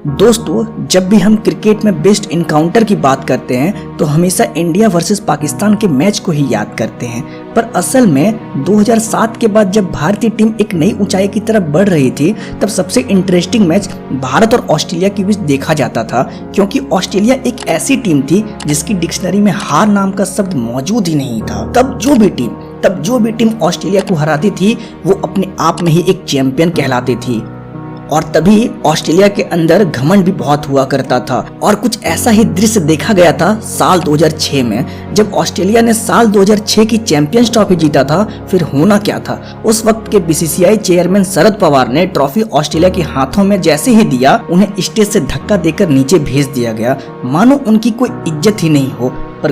दोस्तों, जब भी हम क्रिकेट में बेस्ट इनकाउंटर की बात करते हैं तो हमेशा इंडिया वर्सेस पाकिस्तान के मैच को ही याद करते हैं। पर असल में 2007 के बाद जब भारतीय टीम एक नई ऊंचाई की तरफ बढ़ रही थी, तब सबसे इंटरेस्टिंग मैच भारत और ऑस्ट्रेलिया के बीच देखा जाता था, क्योंकि ऑस्ट्रेलिया एक ऐसी टीम थी जिसकी डिक्शनरी में हार नाम का शब्द मौजूद ही नहीं था। तब जो भी टीम ऑस्ट्रेलिया को हराती थी वो अपने आप में ही एक चैंपियन कहलाती थी। और तभी ऑस्ट्रेलिया के अंदर घमंड भी बहुत हुआ करता था। और कुछ ऐसा ही दृश्य देखा गया था साल 2006 में, जब ऑस्ट्रेलिया ने साल 2006 की चैंपियंस ट्रॉफी जीता था। फिर होना क्या था, उस वक्त के बीसीसीआई चेयरमैन शरद पवार ने ट्रॉफी ऑस्ट्रेलिया के हाथों में जैसे ही दिया, उन्हें स्टेज से धक्का देकर नीचे भेज दिया गया, मानो उनकी कोई इज्जत ही नहीं हो। पर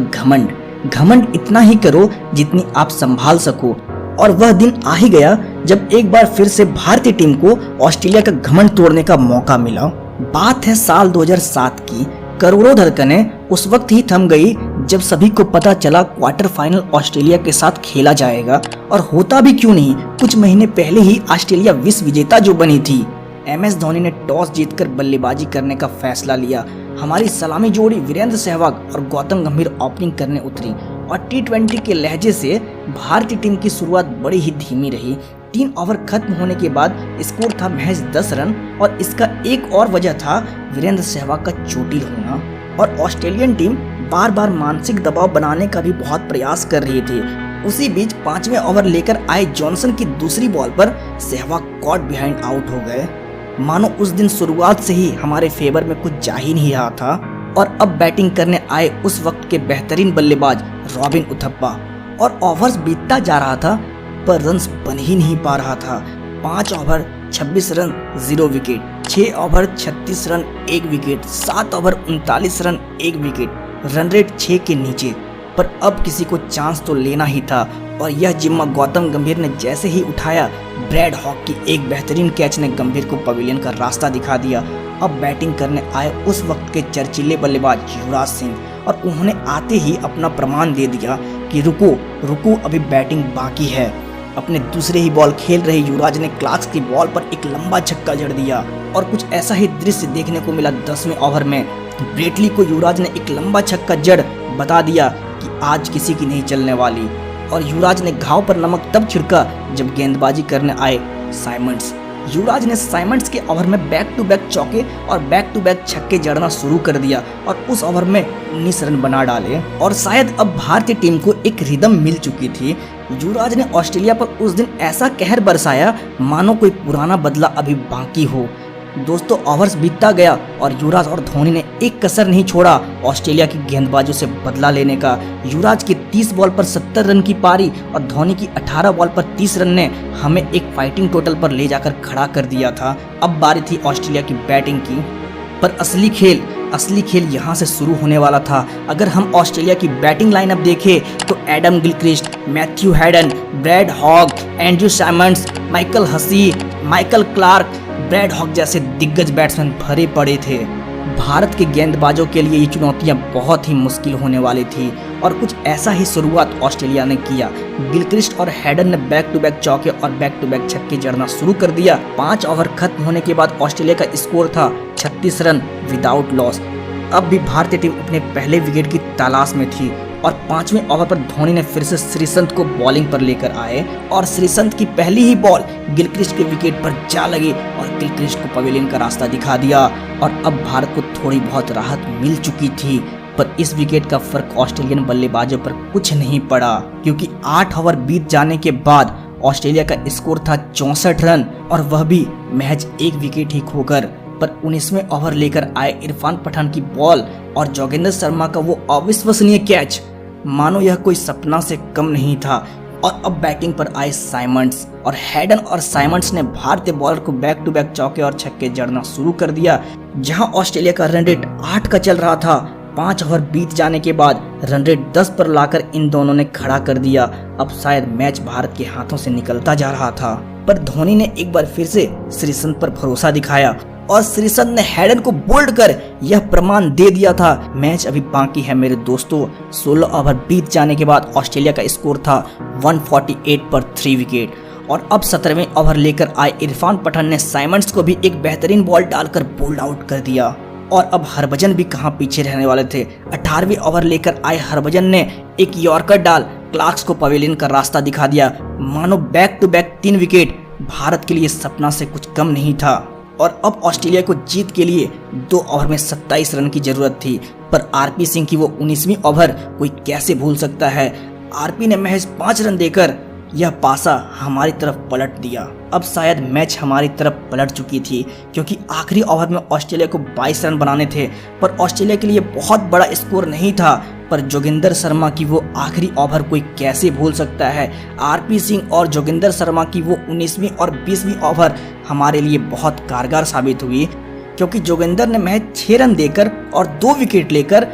घमंड इतना ही करो जितनी आप संभाल सको। और वह दिन आ ही गया जब एक बार फिर से भारतीय टीम को ऑस्ट्रेलिया का घमंड तोड़ने का मौका मिला। बात है साल 2007 की। करोड़ों धड़कनें उस वक्त ही थम गई जब सभी को पता चला क्वार्टर फाइनल ऑस्ट्रेलिया के साथ खेला जाएगा। और होता भी क्यों नहीं, कुछ महीने पहले ही ऑस्ट्रेलिया विश्व विजेता जो बनी थी। MS धोनी ने टॉस जीतकर बल्लेबाजी करने का फैसला लिया। हमारी सलामी जोड़ी वीरेंद्र सहवाग और गौतम गंभीर ओपनिंग करने उतरी और T20 के लहजे से भारतीय टीम की शुरुआत बड़ी ही धीमी रही। 3 ओवर खत्म होने के बाद स्कोर था महज 10 रन और इसका एक और वजह था वीरेंद्र सहवाग का चोटिल होना। और ऑस्ट्रेलियन टीम बार बार मानसिक दबाव बनाने का भी बहुत प्रयास कर रही थी। उसी बीच 5वें ओवर लेकर आए जॉनसन की दूसरी बॉल पर सहवाग कॉट बिहाइंड आउट हो गए। मानो उस दिन शुरुआत से ही हमारे फेवर में कुछ जा ही नहीं रहा था। और अब बैटिंग करने आए उस वक्त के बेहतरीन बल्लेबाज रॉबिन उथप्पा। और ओवर्स बीतता जा रहा था पर रन्स बन ही नहीं पा रहा था। 5 over 26 run 0 wicket, 6 over 36 run 1 wicket, 7 over 39 run 1 wicket, run rate 6 के नीचे। पर अब किसी को चांस तो लेना ही था और यह जिम्मा गौतम गंभीर ने जैसे ही उठाया, ब्रैड हॉक की एक बेहतरीन कैच ने गंभीर को पवेलियन का रास्ता दिखा दिया। अब बैटिंग करने आए उस वक्त के चर्चिले बल्लेबाज युवराज सिंह, और उन्होंने आते ही अपना प्रमाण दे दिया कि रुको अभी बैटिंग बाकी है। अपने दूसरे ही बॉल खेल रहे युवराज ने क्लार्क्स की बॉल पर एक लंबा छक्का जड़ दिया। और कुछ ऐसा ही दृश्य देखने को मिला 10वें ओवर में। ब्रेटली को युवराज ने एक लंबा छक्का जड़ बता दिया कि आज किसी की नहीं चलने वाली। और युवराज ने घाव पर नमक तब छिड़का जब गेंदबाजी करने आए साइमंड्स। युवराज ने साइमंड्स के ओवर में बैक टू बैक चौके और बैक टू बैक छक्के जड़ना शुरू कर दिया और उस ओवर में 19 रन बना डाले। और शायद अब भारतीय टीम को एक रिदम मिल चुकी थी। युवराज ने ऑस्ट्रेलिया पर उस दिन ऐसा कहर बरसाया मानो कोई पुराना बदला अभी बाकी हो। दोस्तों, ओवर्स बीतता गया और युवराज और धोनी ने एक कसर नहीं छोड़ा ऑस्ट्रेलिया की गेंदबाजों से बदला लेने का। युवराज की 30 बॉल पर 70 रन की पारी और धोनी की 18 बॉल पर 30 रन ने हमें एक फाइटिंग टोटल पर ले जाकर खड़ा कर दिया था। अब बारी थी ऑस्ट्रेलिया की बैटिंग की। पर असली खेल यहाँ से शुरू होने वाला था। अगर हम ऑस्ट्रेलिया की बैटिंग लाइनअप देखें तो Adam Gilchrist, Matthew Hayden, Brad Hogg, Andrew Symonds, Michael Hussey, Michael Clarke, Brad Hogg जैसे दिग्गज बैट्समैन भरे पड़े थे। भारत के गेंदबाजों के लिए ये चुनौतियां बहुत ही मुश्किल होने वाली थी। और कुछ ऐसा ही शुरुआत ऑस्ट्रेलिया ने किया। गिलक्रिस्ट और हैडन ने बैक टू बैक चौके और बैक टू बैक छक्के जड़ना शुरू कर दिया। 5 ओवर खत्म होने के बाद ऑस्ट्रेलिया का स्कोर था 36 रन विदाउट लॉस। अब भी भारतीय टीम अपने पहले विकेट की तलाश में थी और 5वें ओवर पर धोनी ने फिर से श्रीसंत को बॉलिंग पर लेकर आए और श्रीसंत की पहली ही बॉल गिलक्रिस्ट के विकेट पर जा लगी और गिलक्रिस्ट को पवेलियन का रास्ता दिखा दिया। और अब भारत को थोड़ी बहुत राहत मिल चुकी थी। पर इस विकेट का फर्क ऑस्ट्रेलियन बल्लेबाजों पर कुछ नहीं पड़ा, क्योंकि 8 ओवर बीत जाने के बाद ऑस्ट्रेलिया का स्कोर था 64 रन और वह भी महज एक विकेट ही खोकर। पर 19वें ओवर लेकर आए इरफान पठान की बॉल और जोगेंद्र शर्मा का वो अविश्वसनीय कैच, मानो यह कोई सपना से कम नहीं था। और अब बैटिंग पर आए साइमंड्स और हैडन और साइमंड्स ने भारतीय बॉलर को बैक टू बैक चौके और छक्के जड़ना शुरू कर दिया। जहां ऑस्ट्रेलिया का रन रेट 8 का चल रहा था, 5 ओवर बीत जाने के बाद रन रेट 10 पर लाकर इन दोनों ने खड़ा कर दिया। अब शायद मैच भारत के हाथों से निकलता जा रहा था। पर धोनी ने एक बार फिर से श्रीसंत पर भरोसा दिखाया और श्रीसंत ने हैडन को बोल्ड कर यह प्रमाण दे दिया था मैच अभी बाकी है मेरे दोस्तों। 16 ओवर बीत जाने के बाद ऑस्ट्रेलिया का स्कोर था 148 पर 3 विकेट और अब 17वें ओवर लेकर आए इरफान पठान ने साइमंड्स को भी एक बेहतरीन बॉल डालकर बोल्ड आउट कर दिया। और अब हरभजन भी कहां पीछे रहने वाले थे। 18वें ओवर लेकर आए हरभजन ने एक यॉर्कर डाल क्लार्क्स को पवेलियन का रास्ता दिखा दिया। मानो back to back 3 wicket Bharat के लिए सपना से कुछ कम नहीं था। और अब ऑस्ट्रेलिया को जीत के लिए 2 ओवर में 27 रन की जरूरत थी, पर आरपी सिंह की वो 19वीं ओवर कोई कैसे भूल सकता है। आरपी ने महज 5 रन देकर यह पासा हमारी तरफ पलट दिया। अब शायद मैच हमारी तरफ पलट चुकी थी, क्योंकि आखिरी ओवर में ऑस्ट्रेलिया को 22 रन बनाने थे, पर ऑस्ट्रेलिया के लिए बहुत बड़ा स्कोर नहीं था। पर जोगिंदर शर्मा की वो आखिरी ओवर कोई कैसे भूल सकता है। आरपी सिंह और जोगिंदर शर्मा की वो 19वीं और 20वीं ओवर हमारे लिए बहुत कारगर साबित हुई, क्योंकि जोगिंदर ने महज 6 रन देकर और 2 विकेट लेकर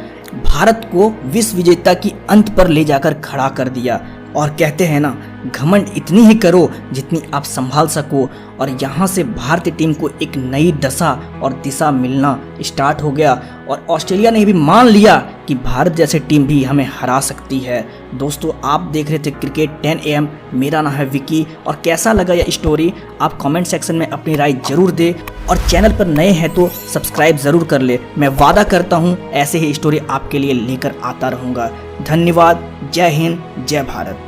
भारत को विश्व विजेता की अंत पर ले जाकर खड़ा कर दिया। और कहते हैं ना, घमंड इतनी ही करो जितनी आप संभाल सको। और यहाँ से भारतीय टीम को एक नई दशा और दिशा मिलना स्टार्ट हो गया, और ऑस्ट्रेलिया ने भी मान लिया कि भारत जैसे टीम भी हमें हरा सकती है। दोस्तों, आप देख रहे थे क्रिकेट 10 AM। मेरा नाम है विकी, और कैसा लगा यह स्टोरी आप कमेंट सेक्शन में अपनी राय जरूर दे, और चैनल पर नए हैं तो सब्सक्राइब जरूर कर ले। मैं वादा करता हूँ ऐसे ही स्टोरी आपके लिए लेकर आता रहूँगा। धन्यवाद। जय हिंद, जय भारत।